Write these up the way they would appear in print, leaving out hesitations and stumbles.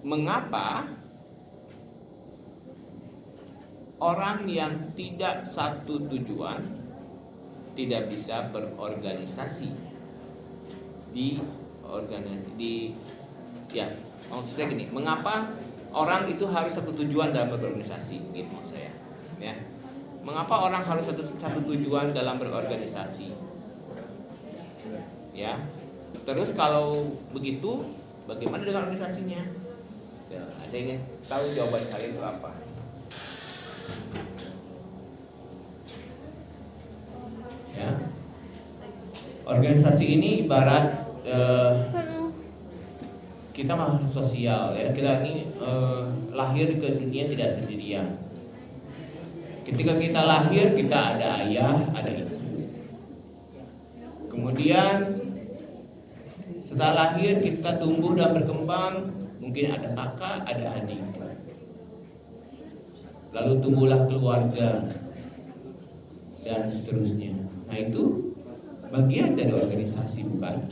mengapa orang yang tidak satu tujuan tidak bisa berorganisasi maksud saya gini, mengapa orang itu harus satu tujuan dalam berorganisasi, gitu maksud saya, ya. Mengapa orang harus satu tujuan dalam berorganisasi, ya. Terus kalau begitu, bagaimana dengan organisasinya? Ya, saya ingin tahu jawaban kalian itu apa. Ya. Organisasi ini ibarat kita makhluk sosial, ya. Kita ini lahir ke dunia tidak sendirian. Ketika kita lahir, kita ada ayah, ada ibu. Kemudian setelah lahir kita tumbuh dan berkembang, mungkin ada kakak, ada adik. Lalu tumbuhlah keluarga dan seterusnya. Nah, itu bagian dari organisasi, bukan?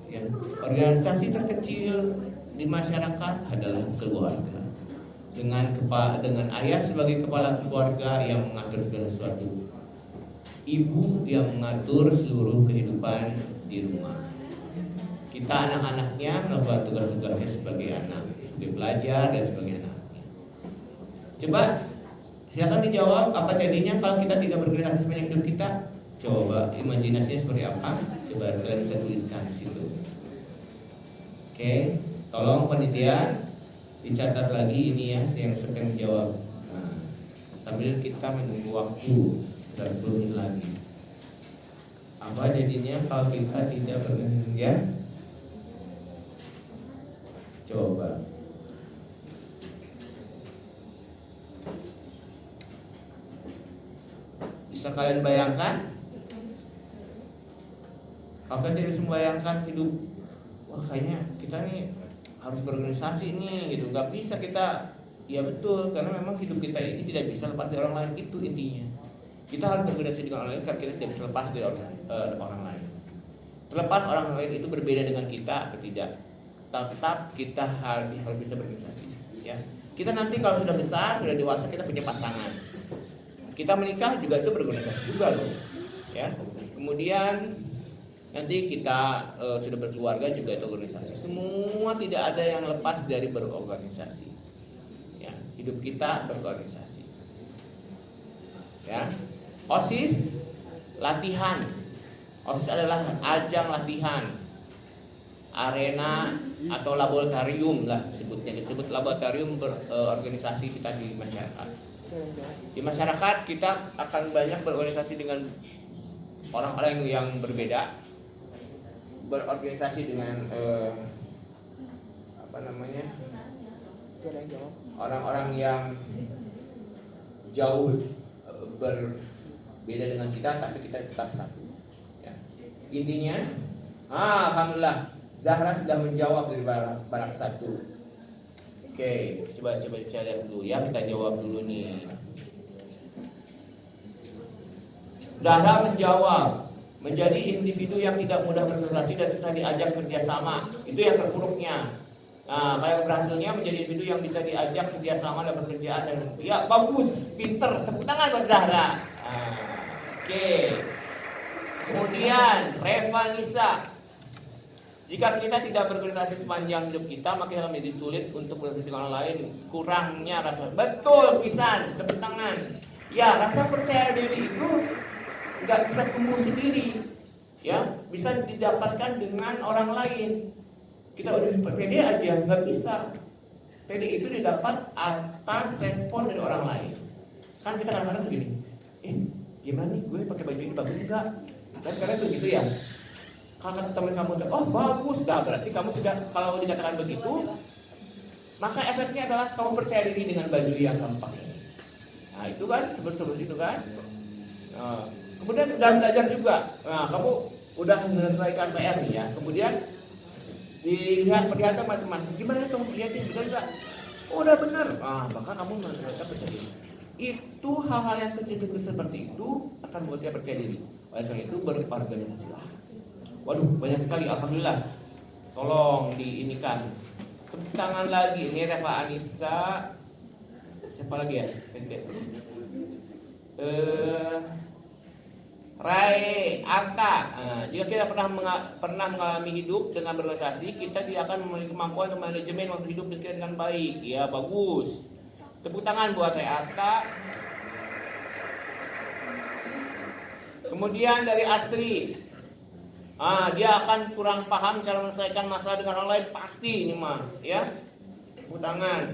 Ya, organisasi terkecil di masyarakat adalah keluarga. Dengan ayah sebagai kepala keluarga yang mengatur segala sesuatu, ibu yang mengatur seluruh kehidupan di rumah. Kita anak-anaknya melakukan tugas-tugasnya sebagai anak, sebagai pelajar dan sebagai anak. Coba silakan dijawab, apa jadinya kalau kita tidak bergerak sepanjang hidup kita? Coba imajinasinya seperti apa? Coba kalian bisa tuliskan di situ. Oke, tolong panitia dicatat lagi ini ya yang sedang menjawab. Nah, sambil kita menunggu waktu sekitar 10 menit lagi. Apa jadinya kalau kita tidak bergerak? Ya? Coba. Bisa kalian bayangkan? Kalau kalian tidak bisa membayangkan hidup, wah kayaknya kita nih harus berorganisasi nih gitu. Gak bisa kita, ya betul, karena memang hidup kita ini tidak bisa lepas dari orang lain, itu intinya. Kita harus berorganisasi dengan orang lain karena kita tidak bisa lepas dari orang lain. Terlepas orang lain itu berbeda dengan kita atau tidak, tetap kita harus bisa berorganisasi, ya. Kita nanti kalau sudah besar, sudah dewasa, kita punya pasangan, kita menikah juga itu berorganisasi juga loh, ya. Kemudian nanti kita sudah berkeluarga juga itu organisasi. Semua tidak ada yang lepas dari berorganisasi. Ya, hidup kita berorganisasi. Ya, OSIS latihan. OSIS adalah ajang latihan, arena atau laboratorium lah sebutnya. Disebut laboratorium berorganisasi kita di masyarakat. Di masyarakat kita akan banyak berorganisasi dengan orang-orang yang berbeda. Berorganisasi dengan orang-orang yang jauh berbeda dengan kita, tapi kita tetap satu, ya. Intinya, alhamdulillah Zahra sudah menjawab dari barak satu. Oke, coba saya lihat dulu ya, kita jawab dulu nih. Zahra menjawab, menjadi individu yang tidak mudah bersosialisasi dan susah diajak kerjasama, itu yang terpuruknya. Nah, kalau berhasilnya menjadi individu yang bisa diajak kerjasama dan pekerjaan dan ya bagus, pinter, tepuk tangan buat Zahra. Oke. Kemudian Reva Nisa, jika kita tidak berorganisasi sepanjang hidup kita, maka kita akan menjadi sulit untuk berorganisasi dengan orang lain. Kurangnya rasa, betul pisan, tepuk tangan. Ya, rasa percaya diri itu nggak bisa tumbuh sendiri, ya, bisa didapatkan dengan orang lain. Kita udah pede aja nggak bisa. Pede itu didapat atas respon dari orang lain. Kan kita kadang-kadang begini, gimana nih gue pakai baju ini bagus nggak? Kan karena itu gitu ya. Kalau kata teman kamu, oh bagus, dah berarti kamu sudah, kalau dikatakan begitu, maka efeknya adalah kamu percaya diri dengan baju yang kamu pakai. Nah itu kan seperti itu kan. Kemudian udah belajar juga. Nah, kamu udah menyelesaikan PR nih ya. Kemudian perlihatkan teman-teman. Gimana kamu lihatin benar enggak? Oh, udah benar. Maka kamu merasa percaya diri. Itu hal-hal yang kecil-kecil seperti itu akan membuat dia percaya diri. Oleh karena itu berorganisasi. Waduh, banyak sekali, alhamdulillah. Tolong diinikan. Tepuk tangan lagi. Ini Reva Anissa. Siapa lagi ya? Rai Arta. Jika kita pernah mengalami hidup dengan berorganisasi, kita tidak akan memiliki kemampuan untuk manajemen waktu hidup kita dengan baik. Ya, bagus. Tepuk tangan buat Rai Arta. Kemudian dari Astri. Dia akan kurang paham cara menyelesaikan masalah dengan orang lain, pasti ini mah, ya. Tepuk tangan.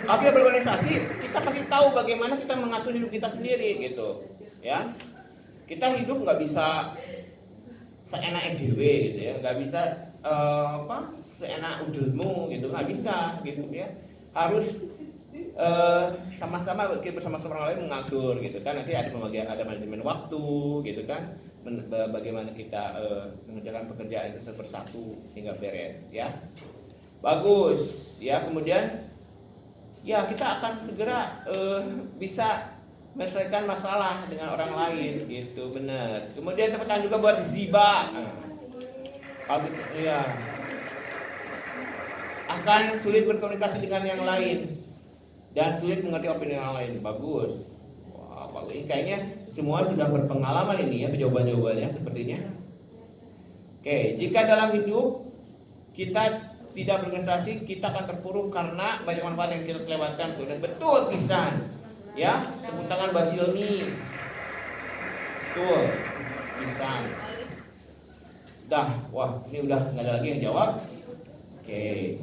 Tapi berorganisasi, kita pasti tahu bagaimana kita mengatur hidup kita sendiri, gitu, ya. Kita hidup nggak bisa seenak DW, gitu ya, nggak bisa seenak udelmu, gitu, nggak bisa, gitu ya. Harus sama-sama kita bersama-sama orang lain mengatur, gitu kan. Nanti ada pembagian, ada manajemen waktu, gitu kan. Bagaimana kita mengerjakan pekerjaan itu satu persatu sehingga beres, ya. Bagus, ya. Kemudian ya kita akan segera bisa menyelesaikan masalah dengan orang lain, gitu, benar. Kemudian tepuk tangan juga buat Ziba. Ya, akan sulit berkomunikasi dengan yang lain dan sulit mengerti opini orang lain. Bagus. Wah, bagus. Ini kayaknya semua sudah berpengalaman ini ya, jawaban-jawabannya sepertinya. Oke, jika dalam hidup kita tidak berorganisasi, kita akan terpuruk karena banyak manfaat yang kita lewatkan. Sudah betul pisan. Ya, tepuk tangan Basilni. Betul. Pisan. Dah, wah, ini udah nggak ada lagi yang jawab. Oke.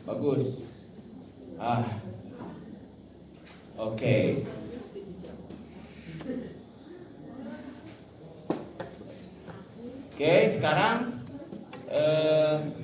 Bagus. Oke. Oke, sekarang